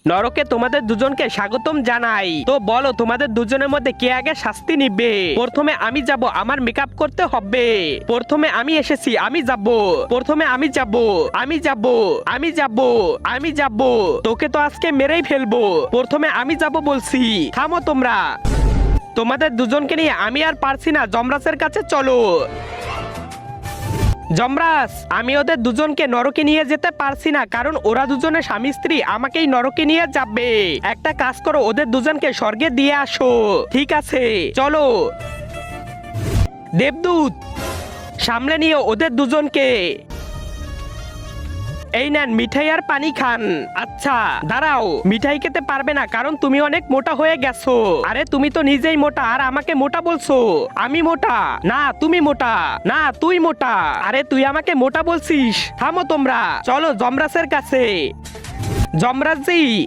নরকে তোমাদের দুজনকে স্বাগতম জানাই। তো বলো তোমাদের দুজনের মধ্যে কে আগে শাস্তি নিবে? প্রথমে আমি যাব, আমার মেকআপ করতে হবে। প্রথমে আমি এসেছি, আমি যাব। প্রথমে আমি যাব, আমি যাব, আমি যাব, আমি যাব। তোকে তো আজকে মেরেই ফেলবো। প্রথমে আমি যাব বলছি। থামো তোমরা। তোমাদের দুজনকে নিয়ে আমি আর পারছি না, যমরাজের কাছে চলো। যমরাজ, আমি ওদের দুজনকে নরকে নিয়ে যেতে পারছি না, কারণ ওরা দুজনে স্বামী স্ত্রী, আমাকেই নরকে নিয়ে যাবে। একটা কাজ করো, ওদের দুজনকে স্বর্গে দিয়ে আসো। ঠিক আছে, চলো। দেবদূত, সামলে নিয়ে ওদের দুজনকে। এই নেন মিঠাই আর পানি খান। আচ্ছা দাঁড়াও, মিঠাই খেতে পারবে না, কারণ তুমি অনেক মোটা হয়ে গেছো। আরে তুমি তো নিজেই মোটা আর আমাকে মোটা বলছো। আমি মোটা না, তুমি মোটা না, তুই মোটা। আরে তুই আমাকে মোটা বলছিস। থামো তোমরা, চলো যমরাজের কাছে। যমরাজ জি,